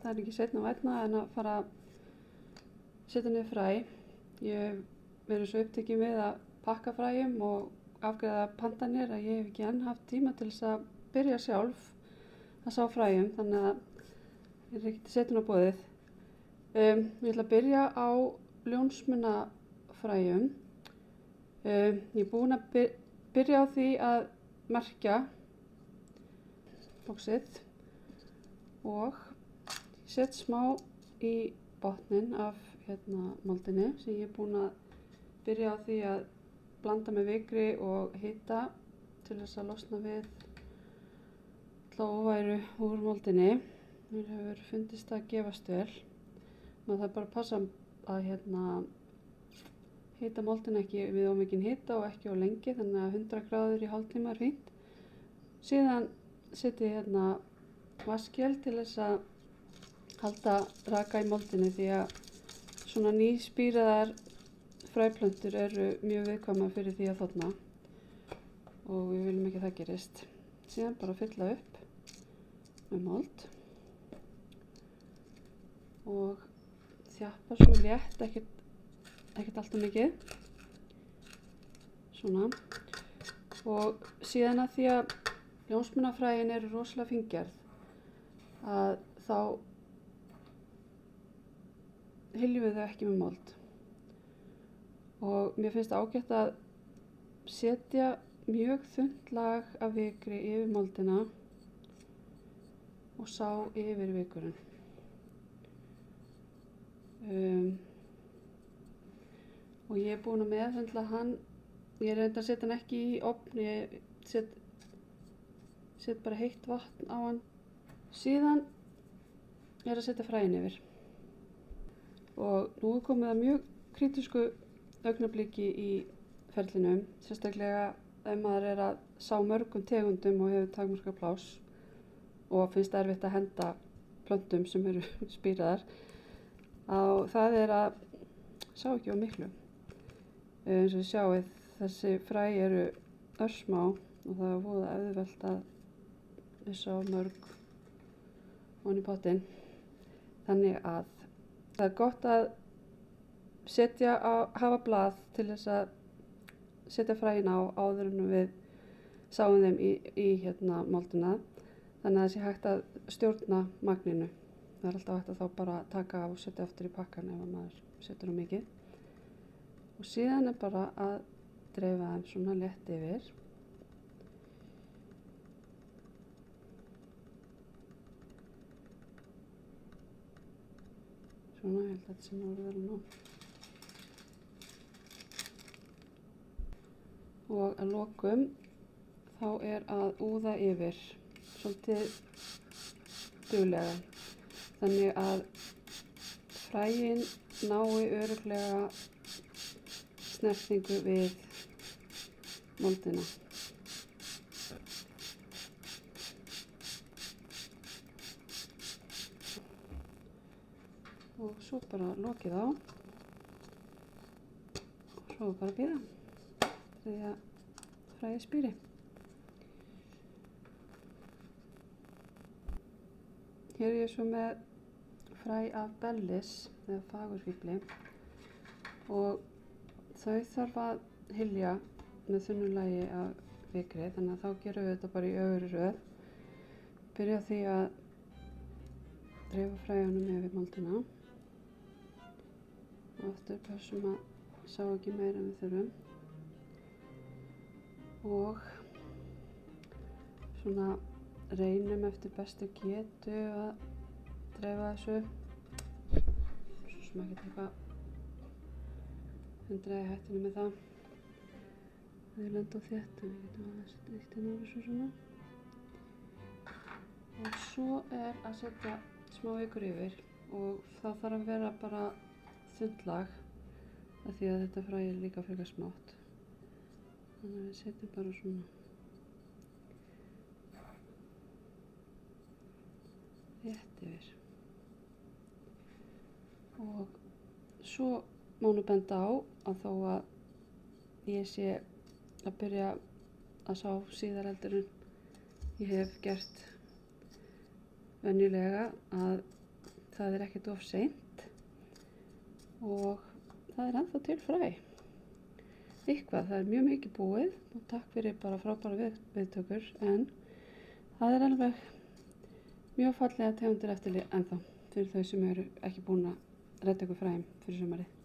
það er ekki seinna vænna en að fara að setja niður fræ. Ég hef verið svo upptekin við að pakka fræjum og afgreiða pantanir að ég hef ekki enn haft tíma til þess að byrja sjálf að sá fræjum, þannig að ég er ekkert í setjun á boðið. Ég ætla að byrja á ljónsmunafræjum. Ég er búin að byrja á því að merkja boxið og ég set smá í botnin af moldinni sem ég er búin að byrja á því að blanda með vikri og hita til þess að losna við óværu úr moldinni. Mér hefur fundist að gefast vel. Maður þarf bara að passa að hita moldin ekki við of mikinn hita og ekki of lengi, þannig að 100 gráður í hálftíma er fínt. Síðan setja ég vatnsskjel til þess að halda raka í moldinni því að svona nýspíraðar fræplöntur eru mjög viðkvæmar fyrir því að þorna og við viljum ekki að það gerist. Síðan bara fylla upp með mold og þjappa svo létt, ekkert alltaf mikið. Svona. Og síðan að því að ljónsmunafræin eru rosalega fíngerð að þá hyljum við þau ekki með mold. Og mér finnst ágætt að setja mjög þunnt lag af vikri yfir moldina og sá yfir vikurinn. Og ég er búin að meðhöndla hann. Ég reyndi að setja hann ekki í ofn, ég set bara heitt vatn á hann. Síðan er að setja fræin yfir. Og nú er komið að mjög kritísku augnabliki í ferlinum, sérstaklega ef maður er að sá mörgum tegundum og hefur takmarkað pláss og finnst erfitt að henda plöntum sem eru spíraðar. Það er að sá ekki of miklu. Eins og þið sjáið, þessi fræ eru örsmá og það er voða auðvelt að vissa mörg ofan í pottinn. Þannig að það er gott að hafa blað til þess að setja fræin á áður en við sáum þeim í moldina. Þannig að það sé hægt að stjórna magninu. Það er alltaf hægt að þá bara taka af og setja aftur í pakkan ef maður setur á mikið. Og síðan er bara að dreifa þeim svona létt yfir. Svona, ég held að þetta sé orðið vel nóg. Og að lokum þá er að úða yfir svolítið duglega. Þannig að fræin nái örugglega snertingu við moldina. Og svo bara lokið á og svo bara bíða því að fræið spíri. Hér er ég svo með fræ af bellis eða fagurfífli og þau þarf að hylja með þunnu lagi af vikri, þannig að þá gerum við þetta bara í öfugri röð. Byrja á því að dreifa fræjunum yfir moldina og aftur passum að sá ekki meira en við þurfum og svona reynum eftir bestu getu að dreifa þessu svo sem ekki eitthvað hundraði í hættinu með það. Það er lenda og þétt en við getum aðeins eitt inn á þessu svona. Og svo er að setja smá vikur yfir og það þarf að vera bara þunnt lag af því að þetta fræ er líka frekar smátt. Þannig að við setjum bara svona rétt yfir. Og svo má nú benda á að þó að ég sé að byrja að sá síðar heldur en ég hef gert venjulega að það er ekkert of seint og það er ennþá til fræ. Eitthvað, það er mjög mikið búið og takk fyrir bara frábæra viðtökur, en það er alveg mjög fallega tegundir eftir ennþá fyrir þau sem eru ekki búin að redda ykkur fræjum fyrir sumarið.